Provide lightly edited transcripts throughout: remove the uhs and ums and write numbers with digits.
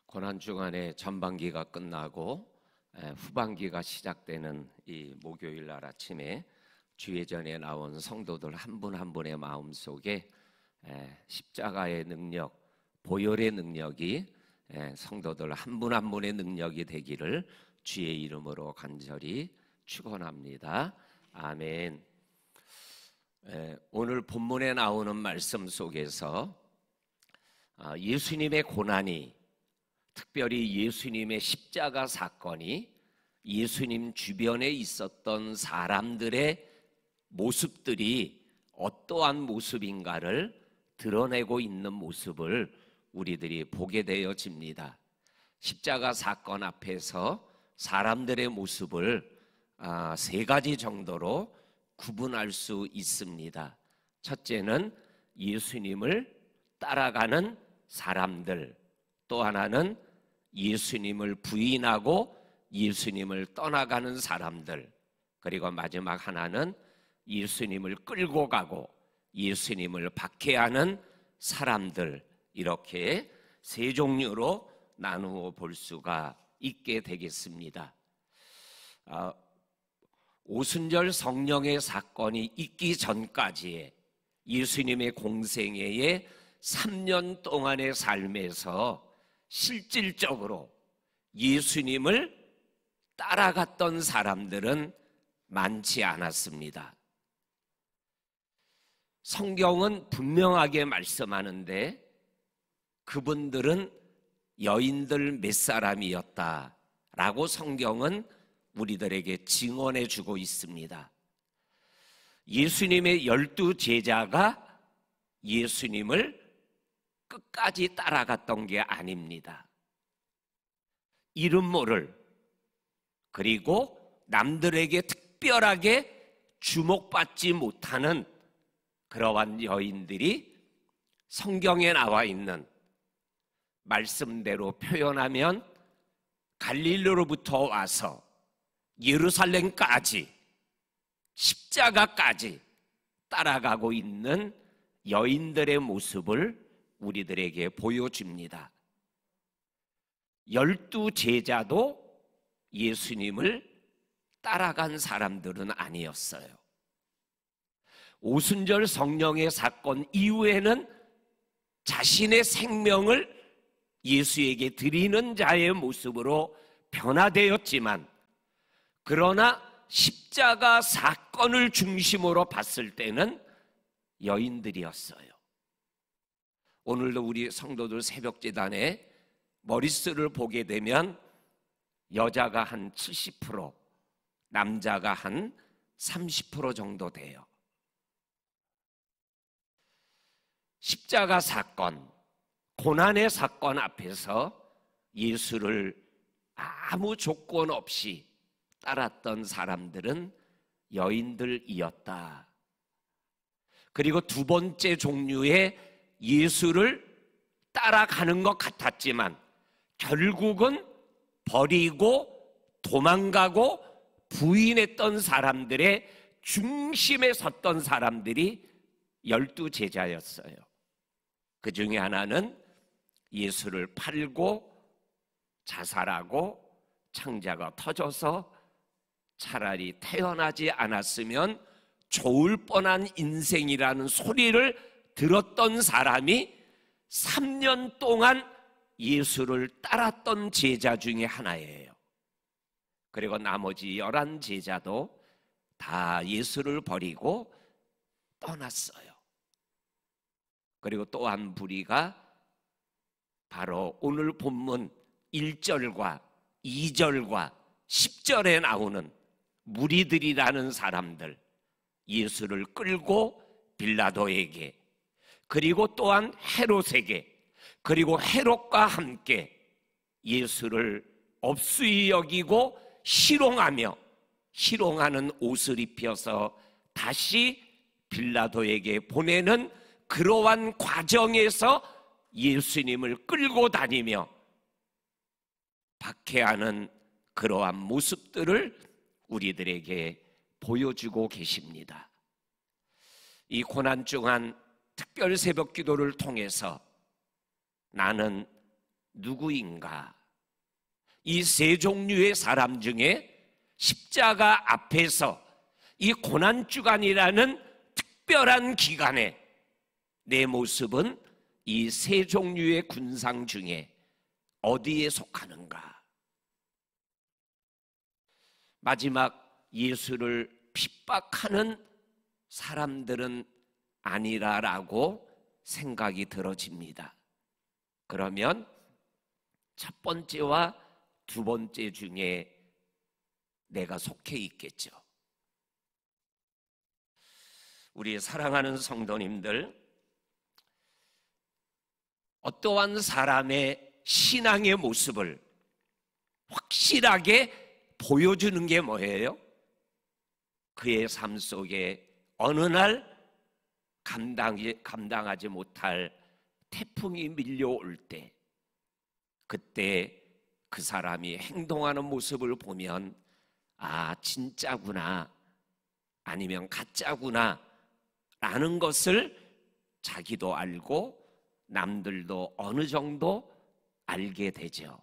고난 주간에 전반기가 끝나고 후반기가 시작되는 이 목요일 날 아침에 주예전에 나온 성도들 한 분 한 분의 마음속에 십자가의 능력, 보혈의 능력이 성도들 한 분 한 분의 능력이 되기를 주의 이름으로 간절히 축원합니다. 아멘. 오늘 본문에 나오는 말씀 속에서 예수님의 고난이, 특별히 예수님의 십자가 사건이 예수님 주변에 있었던 사람들의 모습들이 어떠한 모습인가를 드러내고 있는 모습을 우리들이 보게 되어집니다. 십자가 사건 앞에서 사람들의 모습을 세 가지 정도로 구분할 수 있습니다. 첫째는 예수님을 따라가는 사람들, 또 하나는 예수님을 부인하고 예수님을 떠나가는 사람들, 그리고 마지막 하나는 예수님을 끌고 가고 예수님을 박해하는 사람들, 이렇게 세 종류로 나누어 볼 수가 있게 되겠습니다. 오순절 성령의 사건이 있기 전까지의 예수님의 공생애의 3년 동안의 삶에서 실질적으로 예수님을 따라갔던 사람들은 많지 않았습니다. 성경은 분명하게 말씀하는데 그분들은 여인들 몇 사람이었다라고 성경은 우리들에게 증언해 주고 있습니다. 예수님의 12 제자가 예수님을 끝까지 따라갔던 게 아닙니다. 이름 모를, 그리고 남들에게 특별하게 주목받지 못하는 그러한 여인들이 성경에 나와 있는 말씀대로 표현하면 갈릴리로부터 와서 예루살렘까지, 십자가까지 따라가고 있는 여인들의 모습을 우리들에게 보여줍니다. 12 제자도 예수님을 따라간 사람들은 아니었어요. 오순절 성령의 사건 이후에는 자신의 생명을 예수에게 드리는 자의 모습으로 변화되었지만, 그러나 십자가 사건을 중심으로 봤을 때는 여인들이었어요. 오늘도 우리 성도들 새벽제단에 머릿수를 보게 되면 여자가 한 70%, 남자가 한 30% 정도 돼요. 십자가 사건, 고난의 사건 앞에서 예수를 아무 조건 없이 따랐던 사람들은 여인들이었다. 그리고 두 번째 종류의 예수를 따라가는 것 같았지만 결국은 버리고 도망가고 부인했던 사람들의 중심에 섰던 사람들이 12 제자였어요. 그 중에 하나는 예수를 팔고 자살하고 창자가 터져서 차라리 태어나지 않았으면 좋을 뻔한 인생이라는 소리를 들었던 사람이 3년 동안 예수를 따랐던 제자 중에 하나예요. 그리고 나머지 11 제자도 다 예수를 버리고 떠났어요. 그리고 또 한 부류가 바로 오늘 본문 1절과 2절과 10절에 나오는 무리들이라는 사람들, 예수를 끌고 빌라도에게, 그리고 또한 헤롯에게, 그리고 헤롯과 함께 예수를 업수히 여기고 희롱하는 옷을 입혀서 다시 빌라도에게 보내는 그러한 과정에서 예수님을 끌고 다니며 박해하는 그러한 모습들을 우리들에게 보여주고 계십니다. 이 고난 중한 특별 새벽 기도를 통해서 나는 누구인가? 이 세 종류의 사람 중에 십자가 앞에서 이 고난주간이라는 특별한 기간에 내 모습은 이 세 종류의 군상 중에 어디에 속하는가? 마지막 예수를 핍박하는 사람들은 아니라라고 생각이 들어집니다. 그러면 첫 번째와 두 번째 중에 내가 속해 있겠죠. 우리 사랑하는 성도님들, 어떠한 사람의 신앙의 모습을 확실하게 보여주는 게 뭐예요? 그의 삶 속에 어느 날 감당하지 못할 태풍이 밀려올 때, 그때 그 사람이 행동하는 모습을 보면 아, 진짜구나, 아니면 가짜구나 라는 것을 자기도 알고 남들도 어느 정도 알게 되죠.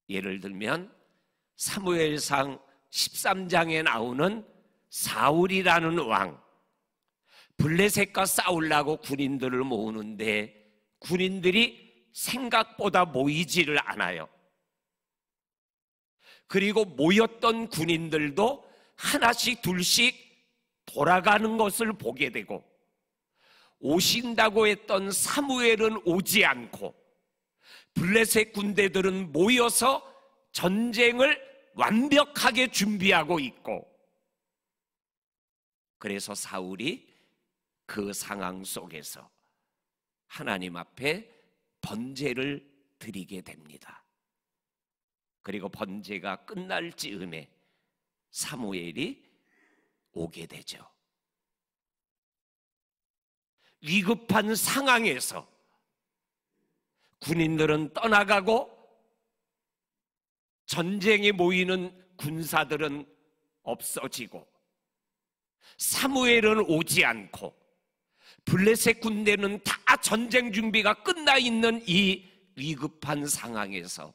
예를 들면 사무엘상 13장에 나오는 사울이라는 왕, 블레셋과 싸우려고 군인들을 모으는데 군인들이 생각보다 모이지를 않아요. 그리고 모였던 군인들도 하나씩 둘씩 돌아가는 것을 보게 되고, 오신다고 했던 사무엘은 오지 않고 블레셋 군대들은 모여서 전쟁을 완벽하게 준비하고 있고, 그래서 사울이 그 상황 속에서 하나님 앞에 번제를 드리게 됩니다. 그리고 번제가 끝날 즈음에 사무엘이 오게 되죠. 위급한 상황에서 군인들은 떠나가고 전쟁에 모이는 군사들은 없어지고 사무엘은 오지 않고 블레셋 군대는 다 전쟁 준비가 끝나 있는 이 위급한 상황에서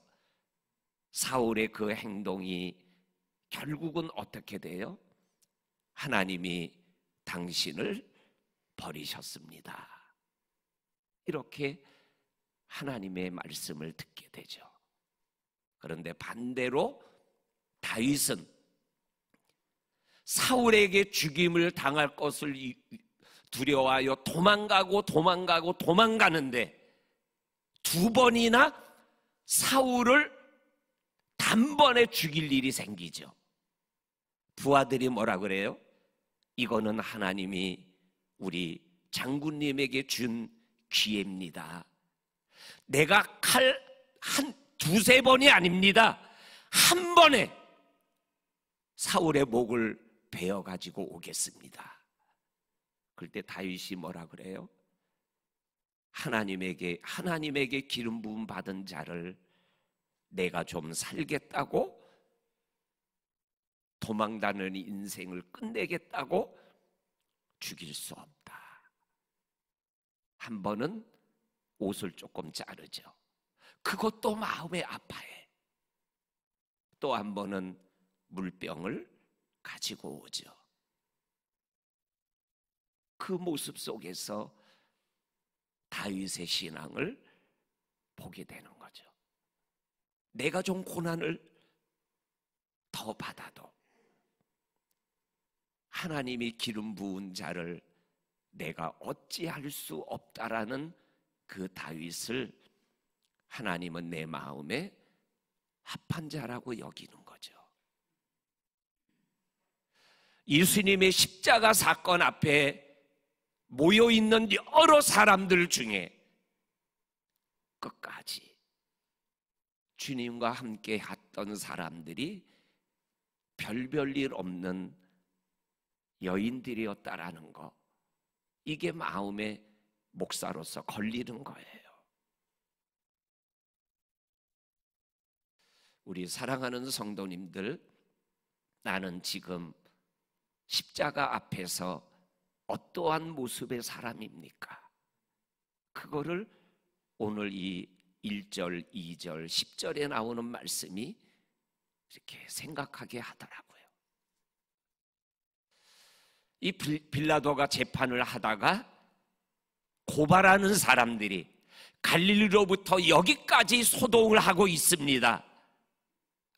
사울의 그 행동이 결국은 어떻게 돼요? 하나님이 당신을 버리셨습니다. 이렇게 하나님의 말씀을 듣게 되죠. 그런데 반대로 다윗은 사울에게 죽임을 당할 것을 두려워하여 도망가는데 두 번이나 사울을 단번에 죽일 일이 생기죠. 부하들이 뭐라 그래요? 이거는 하나님이 우리 장군님에게 준 기회입니다. 내가 칼 한 두세 번이 아닙니다. 한 번에 사울의 목을 베어가지고 오겠습니다. 그때 다윗이 뭐라 그래요? 하나님에게 기름 부음 받은 자를 내가 좀 살겠다고, 도망다니는 인생을 끝내겠다고 죽일 수 없다. 한 번은 옷을 조금 자르죠. 그것도 마음에 아파해. 또 한 번은 물병을 가지고 오죠. 그 모습 속에서 다윗의 신앙을 보게 되는 거죠. 내가 좀 고난을 더 받아도 하나님이 기름 부은 자를 내가 어찌할 수 없다라는 그 다윗을 하나님은 내 마음에 합한 자라고 여기는 거죠. 예수님의 십자가 사건 앞에 모여있는 여러 사람들 중에 끝까지 주님과 함께 했던 사람들이 별별 일 없는 여인들이었다라는 거, 이게 마음에 목사로서 걸리는 거예요. 우리 사랑하는 성도님들, 나는 지금 십자가 앞에서 어떠한 모습의 사람입니까? 그거를 오늘 이 1절, 2절, 10절에 나오는 말씀이 이렇게 생각하게 하더라고요. 이 빌라도가 재판을 하다가 고발하는 사람들이 갈릴리로부터 여기까지 소동을 하고 있습니다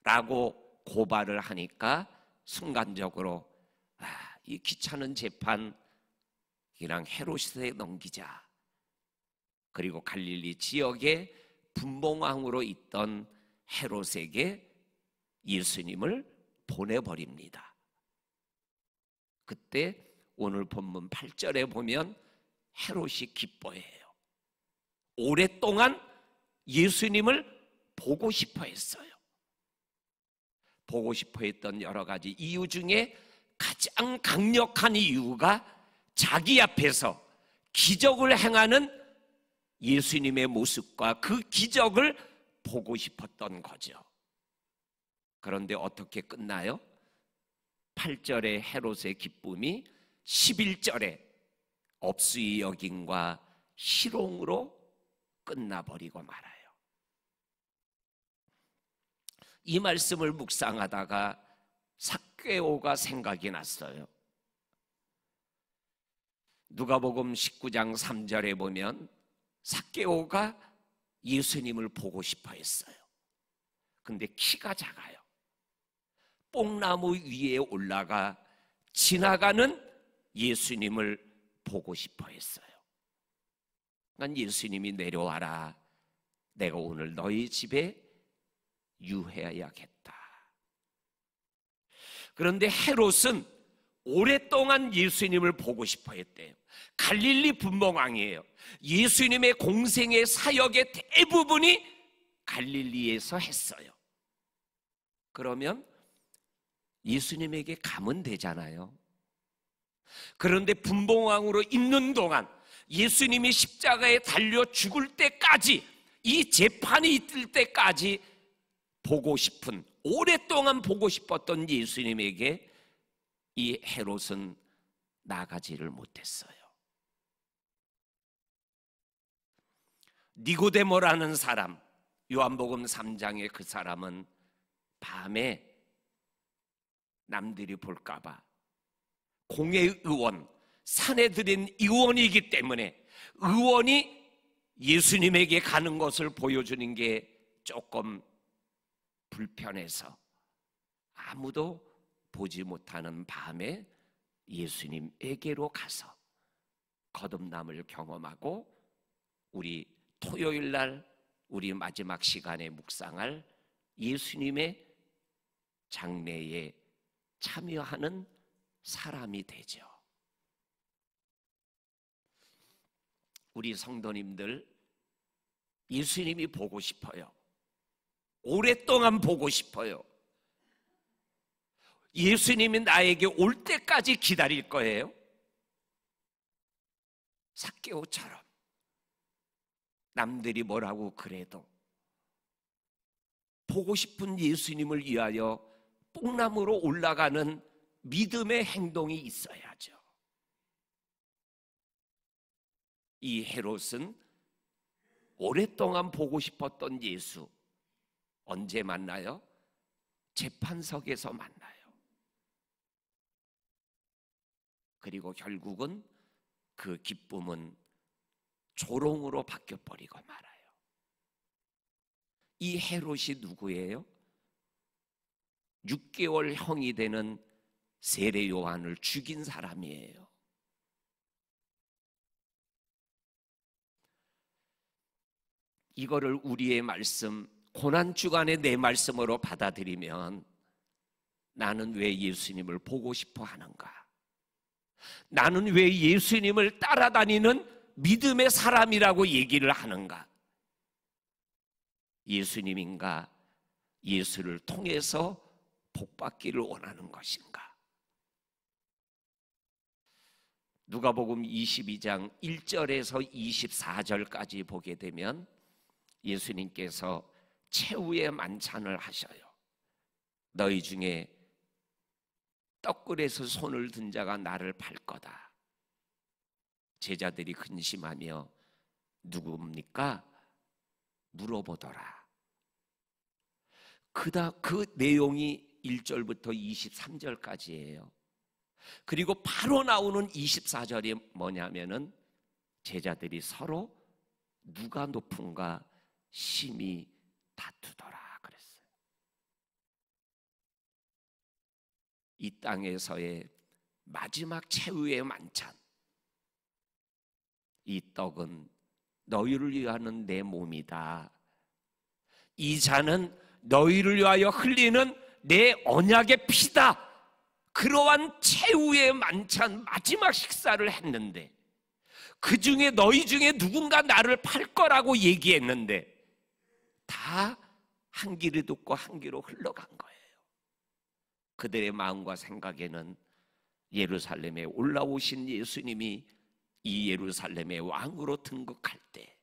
라고 고발을 하니까 순간적으로 이 귀찮은 재판 그냥 헤롯에 넘기자. 그리고 갈릴리 지역에 분봉왕으로 있던 헤롯에게 예수님을 보내버립니다. 그때 오늘 본문 8절에 보면 헤롯이 기뻐해요. 오랫동안 예수님을 보고 싶어 했어요. 보고 싶어 했던 여러 가지 이유 중에 가장 강력한 이유가 자기 앞에서 기적을 행하는 예수님의 모습과 그 기적을 보고 싶었던 거죠. 그런데 어떻게 끝나요? 8절의 헤롯의 기쁨이 11절에 업수의 여김과 희롱으로 끝나버리고 말아요. 이 말씀을 묵상하다가 삭개오가 생각이 났어요. 누가복음 19장 3절에 보면 삭개오가 예수님을 보고 싶어 했어요. 근데 키가 작아요. 뽕나무 위에 올라가 지나가는 예수님을 보고 싶어 했어요. 난 예수님이 내려와라. 내가 오늘 너희 집에 유해야겠다. 그런데 헤롯은 오랫동안 예수님을 보고 싶어 했대요. 갈릴리 분봉왕이에요. 예수님의 공생의 사역의 대부분이 갈릴리에서 했어요. 그러면 예수님에게 가면 되잖아요. 그런데 분봉왕으로 있는 동안 예수님이 십자가에 달려 죽을 때까지, 이 재판이 있을 때까지 보고 싶은, 오랫동안 보고 싶었던 예수님에게 이 헤롯은 나가지를 못했어요. 니고데모라는 사람, 요한복음 3장의 그 사람은 밤에 남들이 볼까봐 공회의원, 산헤드린 의원이기 때문에 의원이 예수님에게 가는 것을 보여주는 게 조금 불편해서 아무도 보지 못하는 밤에 예수님에게로 가서 거듭남을 경험하고 우리 토요일 날 우리 마지막 시간에 묵상할 예수님의 장례에 참여하는 사람이 되죠. 우리 성도님들 예수님이 보고 싶어요. 오랫동안 보고 싶어요. 예수님이 나에게 올 때까지 기다릴 거예요. 삭개오처럼 남들이 뭐라고 그래도 보고 싶은 예수님을 위하여 뽕나무로 올라가는 믿음의 행동이 있어야죠. 이 헤롯은 오랫동안 보고 싶었던 예수, 언제 만나요? 재판석에서 만나요. 그리고 결국은 그 기쁨은 조롱으로 바뀌어버리고 말아요. 이 헤롯이 누구예요? 6개월 형이 되는 세례 요한을 죽인 사람이에요. 이거를 우리의 말씀, 고난주간의 내 말씀으로 받아들이면 나는 왜 예수님을 보고 싶어 하는가? 나는 왜 예수님을 따라다니는 믿음의 사람이라고 얘기를 하는가? 예수님인가? 예수를 통해서 복받기를 원하는 것인가? 누가복음 22장 1절에서 24절까지 보게 되면 예수님께서 최후의 만찬을 하셔요. 너희 중에 떡그릇에 손을 든 자가 나를 팔 거다. 제자들이 근심하며 누굽니까? 물어보더라. 그 내용이 1절부터 23절까지예요. 그리고 바로 나오는 24절이 뭐냐면은 제자들이 서로 누가 높은가 심히 다투더라 그랬어요. 이 땅에서의 마지막 최후의 만찬, 이 떡은 너희를 위하는 내 몸이다. 이 잔은 너희를 위하여 흘리는 내 언약의 피다. 그러한 최후의 만찬 마지막 식사를 했는데, 그 중에 너희 중에 누군가 나를 팔 거라고 얘기했는데 다 한 귀로 듣고 한 귀로 흘러간 거예요. 그들의 마음과 생각에는 예루살렘에 올라오신 예수님이 이 예루살렘의 왕으로 등극할 때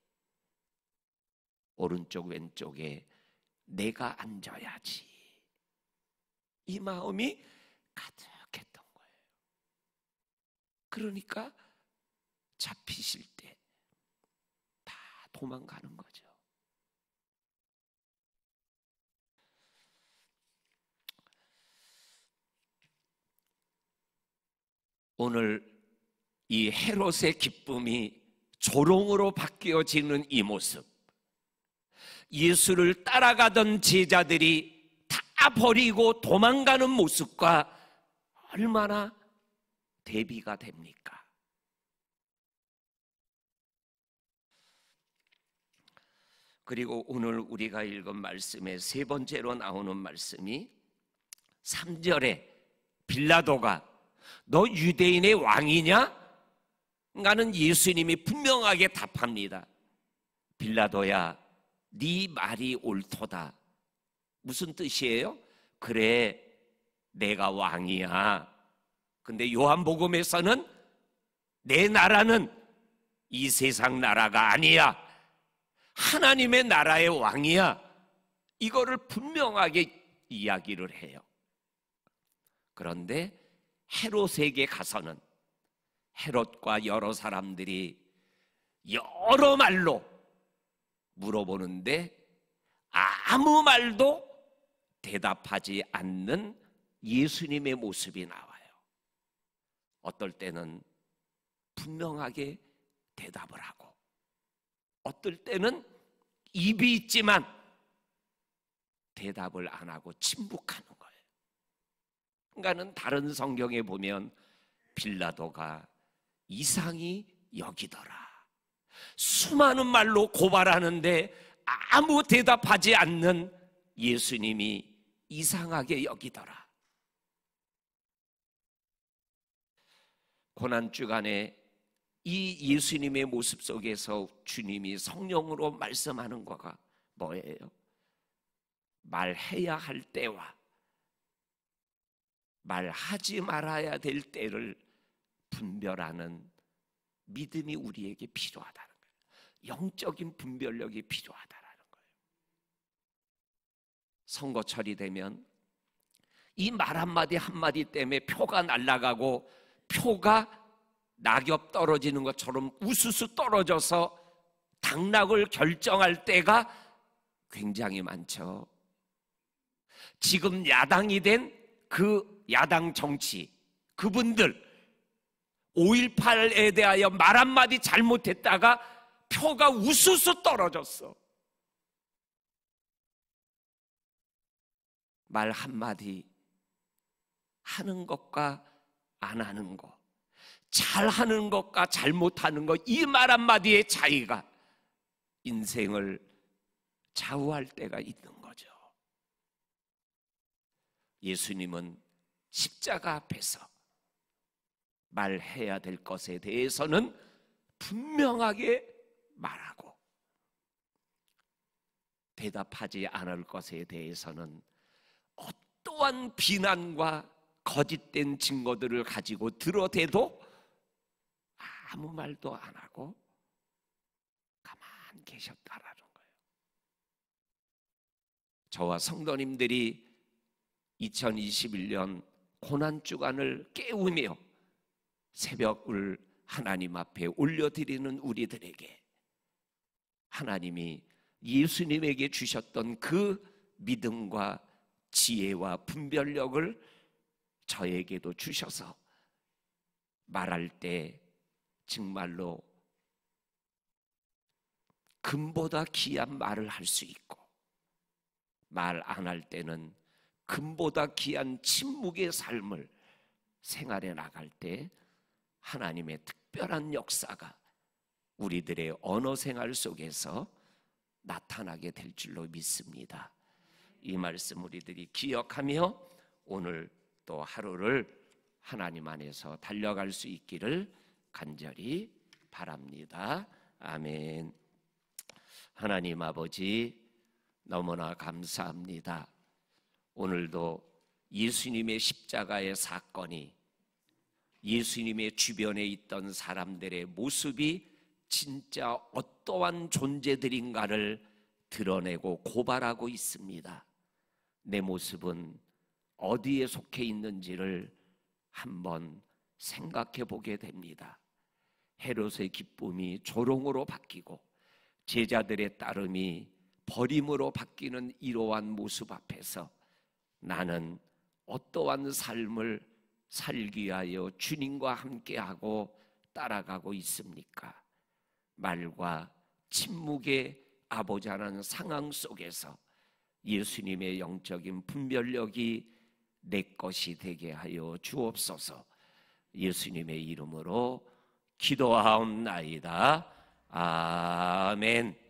오른쪽 왼쪽에 내가 앉아야지, 이 마음이 가득했던 거예요. 그러니까 잡히실 때 다 도망가는 거죠. 오늘 이 헤롯의 기쁨이 조롱으로 바뀌어지는 이 모습, 예수를 따라가던 제자들이 다 버리고 도망가는 모습과 얼마나 대비가 됩니까? 그리고 오늘 우리가 읽은 말씀의 세 번째로 나오는 말씀이 3절에 빌라도가 너 유대인의 왕이냐? 나는 예수님이 분명하게 답합니다. 빌라도야, 네 말이 옳도다. 무슨 뜻이에요? 그래, 내가 왕이야. 근데 요한복음에서는 내 나라는 이 세상 나라가 아니야. 하나님의 나라의 왕이야. 이거를 분명하게 이야기를 해요. 그런데 헤롯에게 가서는 헤롯과 여러 사람들이 여러 말로 물어보는데 아무 말도 대답하지 않는 예수님의 모습이 나와요. 어떨 때는 분명하게 대답을 하고, 어떨 때는 입이 있지만 대답을 안 하고 침묵하는 거예요. 그러니까는 다른 성경에 보면 빌라도가 이상히 여기더라. 수많은 말로 고발하는데 아무 대답하지 않는 예수님이 이상하게 여기더라. 고난주간에 이 예수님의 모습 속에서 주님이 성령으로 말씀하는 거가 뭐예요? 말해야 할 때와 말하지 말아야 될 때를 분별하는 믿음이 우리에게 필요하다는 거예요. 영적인 분별력이 필요하다는 거예요. 선거철이 되면 이 말 한마디 한마디 때문에 표가 날아가고 표가 낙엽 떨어지는 것처럼 우수수 떨어져서 당락을 결정할 때가 굉장히 많죠. 지금 야당이 된 그 야당 정치, 그분들 5.18에 대하여 말 한마디 잘못했다가 표가 우수수 떨어졌어. 말 한마디 하는 것과 안 하는 것, 잘하는 것과 잘못하는 것, 이 말 한마디의 차이가 인생을 좌우할 때가 있는 거죠. 예수님은 십자가 앞에서 말해야 될 것에 대해서는 분명하게 말하고, 대답하지 않을 것에 대해서는 어떠한 비난과 거짓된 증거들을 가지고 들어대도 아무 말도 안 하고 가만히 계셨다라는 거예요. 저와 성도님들이 2021년 고난주간을 깨우며 새벽을 하나님 앞에 올려드리는 우리들에게 하나님이 예수님에게 주셨던 그 믿음과 지혜와 분별력을 저에게도 주셔서 말할 때 정말로 금보다 귀한 말을 할 수 있고, 말 안 할 때는 금보다 귀한 침묵의 삶을 생활해 나갈 때 하나님의 특별한 역사가 우리들의 언어 생활 속에서 나타나게 될 줄로 믿습니다. 이 말씀 우리들이 기억하며 오늘 또 하루를 하나님 안에서 달려갈 수 있기를 간절히 바랍니다. 아멘. 하나님 아버지, 너무나 감사합니다. 오늘도 예수님의 십자가의 사건이 예수님의 주변에 있던 사람들의 모습이 진짜 어떠한 존재들인가를 드러내고 고발하고 있습니다. 내 모습은 어디에 속해 있는지를 한번 생각해 보게 됩니다. 헤롯의 기쁨이 조롱으로 바뀌고 제자들의 따름이 버림으로 바뀌는 이러한 모습 앞에서 나는 어떠한 삶을 살기 위하여 주님과 함께하고 따라가고 있습니까? 말과 침묵의 아버지라는 상황 속에서 예수님의 영적인 분별력이 내 것이 되게 하여 주옵소서. 예수님의 이름으로 기도하옵나이다. 아멘.